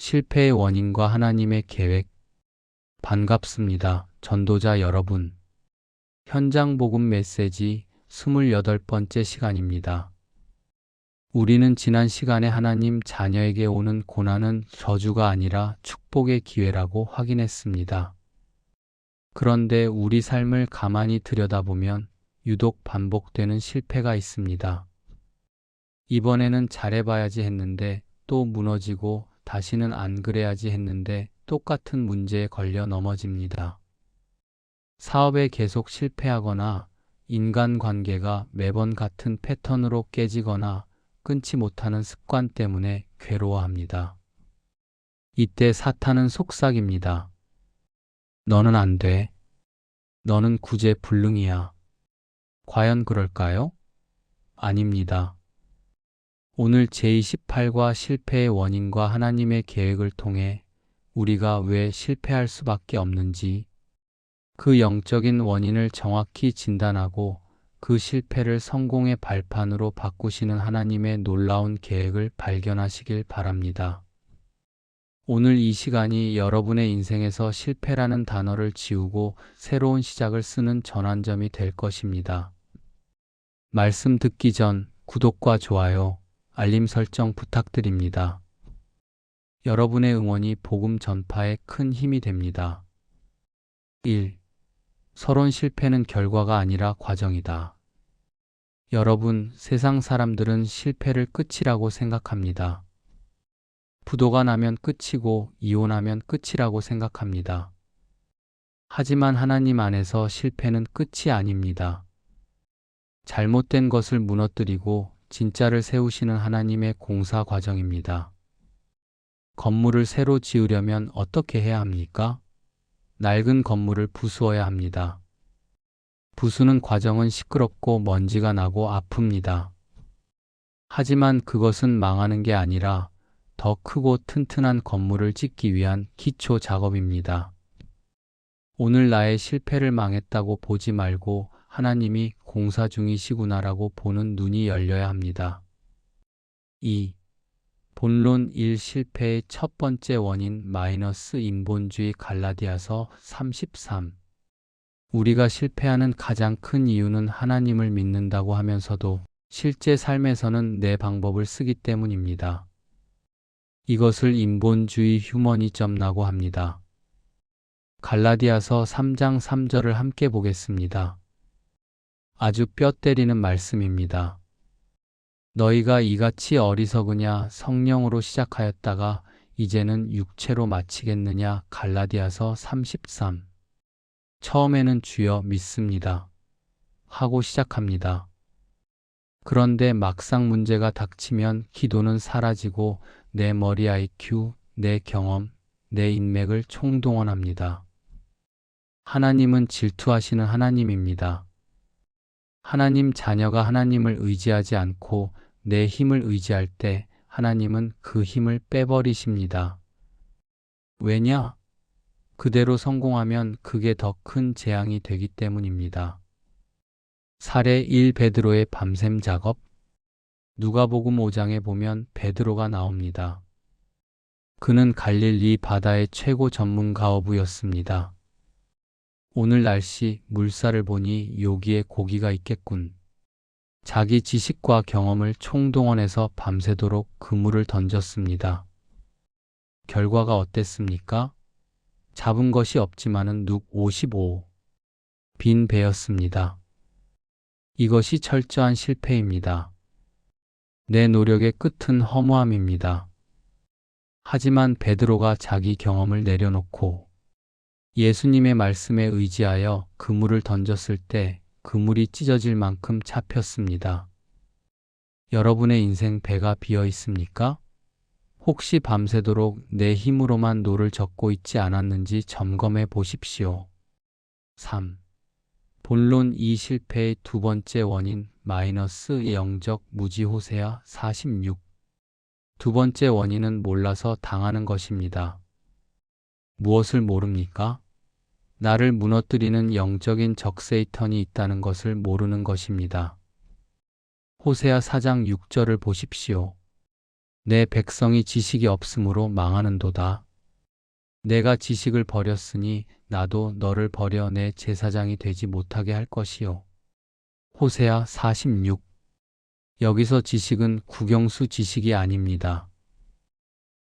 실패의 원인과 하나님의 계획. 반갑습니다, 전도자 여러분. 현장 복음 메시지 28번째 시간입니다. 우리는 지난 시간에 하나님 자녀에게 오는 고난은 저주가 아니라 축복의 기회라고 확인했습니다. 그런데 우리 삶을 가만히 들여다보면 유독 반복되는 실패가 있습니다. 이번에는 잘해봐야지 했는데 또 무너지고, 다시는 안 그래야지 했는데 똑같은 문제에 걸려 넘어집니다. 사업에 계속 실패하거나, 인간관계가 매번 같은 패턴으로 깨지거나, 끊지 못하는 습관 때문에 괴로워합니다. 이때 사탄은 속삭입니다. 너는 안 돼. 너는 구제불능이야. 과연 그럴까요? 아닙니다. 오늘 제28과 실패의 원인과 하나님의 계획을 통해 우리가 왜 실패할 수밖에 없는지, 그 영적인 원인을 정확히 진단하고 그 실패를 성공의 발판으로 바꾸시는 하나님의 놀라운 계획을 발견하시길 바랍니다. 오늘 이 시간이 여러분의 인생에서 실패라는 단어를 지우고 새로운 시작을 쓰는 전환점이 될 것입니다. 말씀 듣기 전 구독과 좋아요, 알림 설정 부탁드립니다. 여러분의 응원이 복음 전파에 큰 힘이 됩니다. 1. 서론 실패는 결과가 아니라 과정이다. 여러분, 세상 사람들은 실패를 끝이라고 생각합니다. 부도가 나면 끝이고 이혼하면 끝이라고 생각합니다. 하지만 하나님 안에서 실패는 끝이 아닙니다. 잘못된 것을 무너뜨리고 진짜를 세우시는 하나님의 공사 과정입니다. 건물을 새로 지으려면 어떻게 해야 합니까? 낡은 건물을 부수어야 합니다. 부수는 과정은 시끄럽고 먼지가 나고 아픕니다. 하지만 그것은 망하는 게 아니라 더 크고 튼튼한 건물을 짓기 위한 기초 작업입니다. 오늘 나의 실패를 망했다고 보지 말고 하나님이 공사 중이시구나라고 보는 눈이 열려야 합니다. 2. 본론 1. 실패의 첫 번째 원인 마이너스 인본주의. 갈라디아서 3:3. 우리가 실패하는 가장 큰 이유는 하나님을 믿는다고 하면서도 실제 삶에서는 내 방법을 쓰기 때문입니다. 이것을 인본주의 휴머니즘이라고 합니다. 갈라디아서 3장 3절을 함께 보겠습니다. 아주 뼈 때리는 말씀입니다. 너희가 이같이 어리석으냐, 성령으로 시작하였다가 이제는 육체로 마치겠느냐. 갈라디아서 3:13. 처음에는 주여 믿습니다 하고 시작합니다. 그런데 막상 문제가 닥치면 기도는 사라지고 내 머리 IQ, 내 경험, 내 인맥을 총동원합니다. 하나님은 질투하시는 하나님입니다. 하나님 자녀가 하나님을 의지하지 않고 내 힘을 의지할 때 하나님은 그 힘을 빼버리십니다. 왜냐? 그대로 성공하면 그게 더 큰 재앙이 되기 때문입니다. 사례 1. 베드로의 밤샘 작업. 누가복음 5장에 보면 베드로가 나옵니다. 그는 갈릴리 바다의 최고 전문 가어부였습니다. 오늘 날씨, 물살을 보니 여기에 고기가 있겠군. 자기 지식과 경험을 총동원해서 밤새도록 그물을 던졌습니다. 결과가 어땠습니까? 잡은 것이 없지만은 눅 55. 빈 배였습니다. 이것이 철저한 실패입니다. 내 노력의 끝은 허무함입니다. 하지만 베드로가 자기 경험을 내려놓고 예수님의 말씀에 의지하여 그물을 던졌을 때 그물이 찢어질 만큼 잡혔습니다. 여러분의 인생 배가 비어 있습니까? 혹시 밤새도록 내 힘으로만 노를 젓고 있지 않았는지 점검해 보십시오. 3. 본론 2. 실패의 두 번째 원인 마이너스 영적 무지. 호세아 46. 두 번째 원인은 몰라서 당하는 것입니다. 무엇을 모릅니까? 나를 무너뜨리는 영적인 적 세이턴이 있다는 것을 모르는 것입니다. 호세아 4장 6절을 보십시오. 내 백성이 지식이 없으므로 망하는도다. 내가 지식을 버렸으니 나도 너를 버려 내 제사장이 되지 못하게 할 것이요. 호세아 46. 여기서 지식은 국영수 지식이 아닙니다.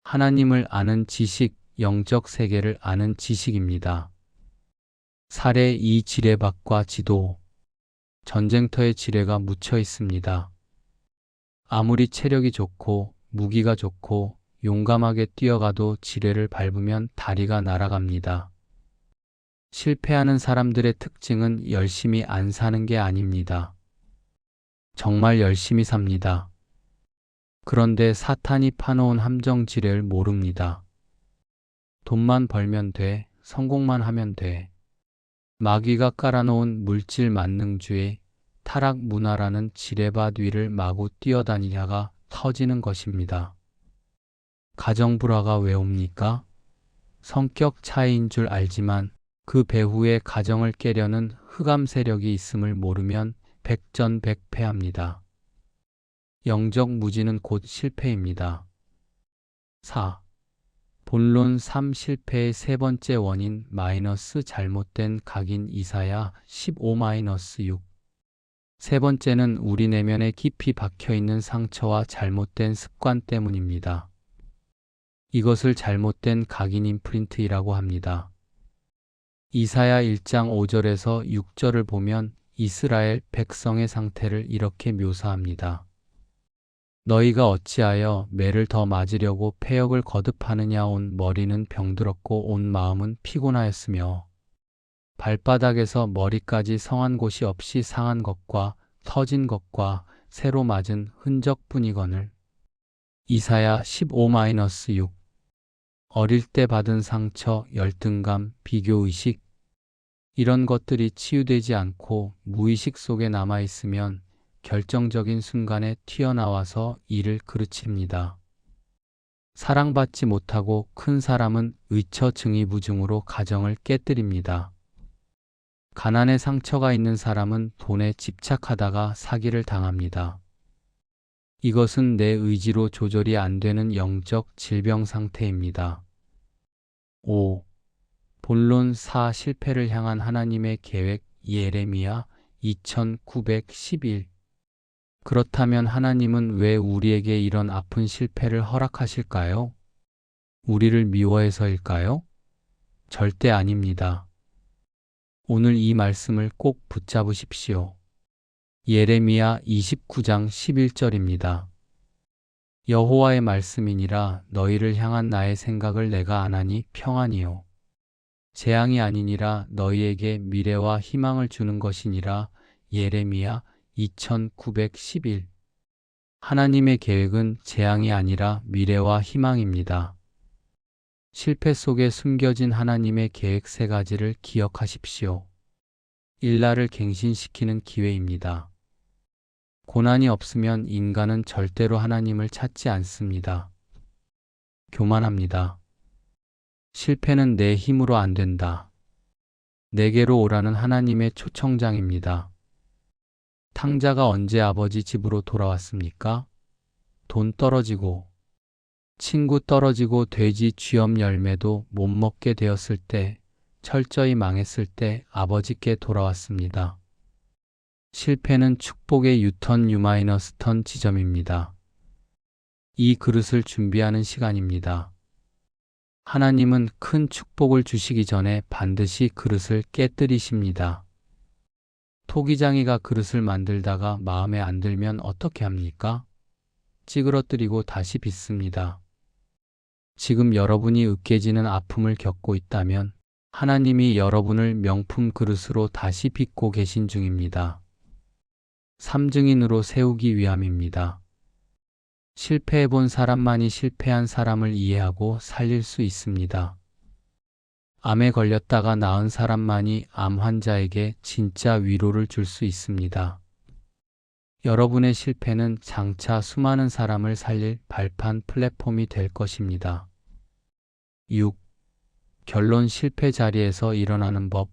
하나님을 아는 지식, 영적 세계를 아는 지식입니다. 사례 2 지뢰밭과 지도. 전쟁터에 지뢰가 묻혀 있습니다. 아무리 체력이 좋고 무기가 좋고 용감하게 뛰어가도 지뢰를 밟으면 다리가 날아갑니다. 실패하는 사람들의 특징은 열심히 안 사는 게 아닙니다. 정말 열심히 삽니다. 그런데 사탄이 파놓은 함정 지뢰를 모릅니다. 돈만 벌면 돼, 성공만 하면 돼. 마귀가 깔아놓은 물질 만능주의, 타락 문화라는 지뢰밭 위를 마구 뛰어다니다가 터지는 것입니다. 가정 불화가 왜 옵니까? 성격 차이인 줄 알지만 그 배후에 가정을 깨려는 흑암 세력이 있음을 모르면 백전백패합니다. 영적 무지는 곧 실패입니다. 4. 본론 3 실패의 세 번째 원인 마이너스 잘못된 각인 이사야 15-6. 세 번째는 우리 내면에 깊이 박혀있는 상처와 잘못된 습관 때문입니다. 이것을 잘못된 각인 임프린트이라고 합니다. 이사야 1장 5절에서 6절을 보면 이스라엘 백성의 상태를 이렇게 묘사합니다. 너희가 어찌하여 매를 더 맞으려고 패역을 거듭하느냐. 온 머리는 병들었고 온 마음은 피곤하였으며 발바닥에서 머리까지 성한 곳이 없이 상한 것과 터진 것과 새로 맞은 흔적뿐이거늘. 이사야 15-6. 어릴 때 받은 상처, 열등감, 비교의식 이런 것들이 치유되지 않고 무의식 속에 남아있으면 결정적인 순간에 튀어나와서 일을 그르칩니다. 사랑받지 못하고 큰 사람은 의처증이부증으로 가정을 깨뜨립니다. 가난의 상처가 있는 사람은 돈에 집착하다가 사기를 당합니다. 이것은 내 의지로 조절이 안 되는 영적 질병 상태입니다. 5. 본론 4 실패를 향한 하나님의 계획 예레미야 2911. 그렇다면 하나님은 왜 우리에게 이런 아픈 실패를 허락하실까요? 우리를 미워해서일까요? 절대 아닙니다. 오늘 이 말씀을 꼭 붙잡으십시오. 예레미야 29장 11절입니다. 여호와의 말씀이니라 너희를 향한 나의 생각을 내가 아나니 평안이요 재앙이 아니니라 너희에게 미래와 희망을 주는 것이니라. 예레미야 2911. 하나님의 계획은 재앙이 아니라 미래와 희망입니다. 실패 속에 숨겨진 하나님의 계획 세 가지를 기억하십시오. 일나를 갱신시키는 기회입니다. 고난이 없으면 인간은 절대로 하나님을 찾지 않습니다. 교만합니다. 실패는 내 힘으로 안 된다. 내게로 오라는 하나님의 초청장입니다. 탕자가 언제 아버지 집으로 돌아왔습니까? 돈 떨어지고, 친구 떨어지고 돼지 쥐염 열매도 못 먹게 되었을 때, 철저히 망했을 때 아버지께 돌아왔습니다. 실패는 축복의 유턴 U-턴 지점입니다. 이 그릇을 준비하는 시간입니다. 하나님은 큰 축복을 주시기 전에 반드시 그릇을 깨뜨리십니다. 토기장이가 그릇을 만들다가 마음에 안 들면 어떻게 합니까? 찌그러뜨리고 다시 빚습니다. 지금 여러분이 으깨지는 아픔을 겪고 있다면 하나님이 여러분을 명품 그릇으로 다시 빚고 계신 중입니다. 삼증인으로 세우기 위함입니다. 실패해본 사람만이 실패한 사람을 이해하고 살릴 수 있습니다. 암에 걸렸다가 나은 사람만이 암 환자에게 진짜 위로를 줄 수 있습니다. 여러분의 실패는 장차 수많은 사람을 살릴 발판 플랫폼이 될 것입니다. 6. 결론 실패 자리에서 일어나는 법.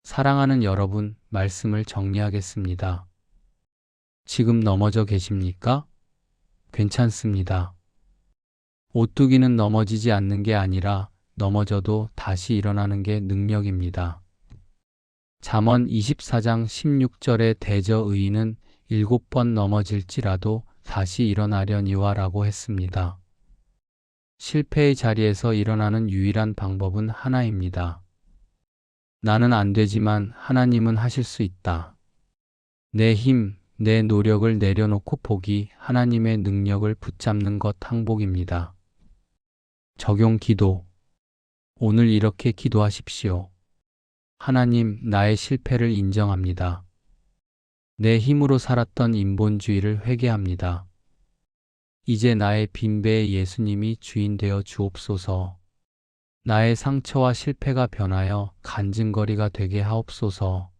사랑하는 여러분, 말씀을 정리하겠습니다. 지금 넘어져 계십니까? 괜찮습니다. 오뚜기는 넘어지지 않는 게 아니라 넘어져도 다시 일어나는 게 능력입니다. 잠언 24장 16절에 대저 의인은 7번 넘어질지라도 다시 일어나려니와 라고 했습니다. 실패의 자리에서 일어나는 유일한 방법은 하나입니다. 나는 안 되지만 하나님은 하실 수 있다. 내 힘, 내 노력을 내려놓고 포기, 하나님의 능력을 붙잡는 것 항복입니다. 적용 기도. 오늘 이렇게 기도하십시오. 하나님, 나의 실패를 인정합니다. 내 힘으로 살았던 인본주의를 회개합니다. 이제 나의 빈배에 예수님이 주인 되어 주옵소서. 나의 상처와 실패가 변하여 간증거리가 되게 하옵소서.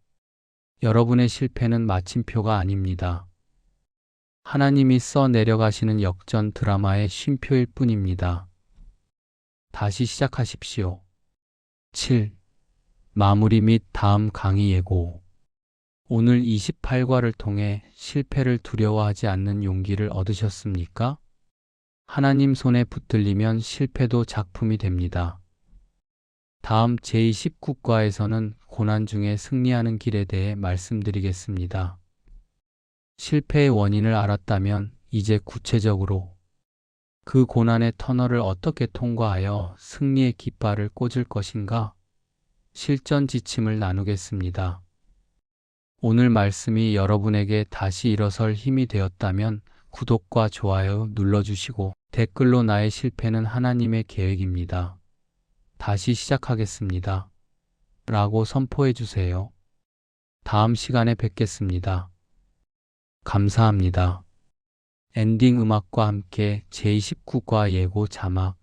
여러분의 실패는 마침표가 아닙니다. 하나님이 써 내려가시는 역전 드라마의 쉼표일 뿐입니다. 다시 시작하십시오. 7. 마무리 및 다음 강의 예고. 오늘 28과를 통해 실패를 두려워하지 않는 용기를 얻으셨습니까? 하나님 손에 붙들리면 실패도 작품이 됩니다. 다음 제29과에서는 고난 중에 승리하는 길에 대해 말씀드리겠습니다. 실패의 원인을 알았다면 이제 구체적으로 그 고난의 터널을 어떻게 통과하여 승리의 깃발을 꽂을 것인가? 실전 지침을 나누겠습니다. 오늘 말씀이 여러분에게 다시 일어설 힘이 되었다면 구독과 좋아요 눌러주시고 댓글로 나의 실패는 하나님의 계획입니다. 다시 시작하겠습니다. 라고 선포해 주세요. 다음 시간에 뵙겠습니다. 감사합니다. 엔딩 음악과 함께 제29과 예고 자막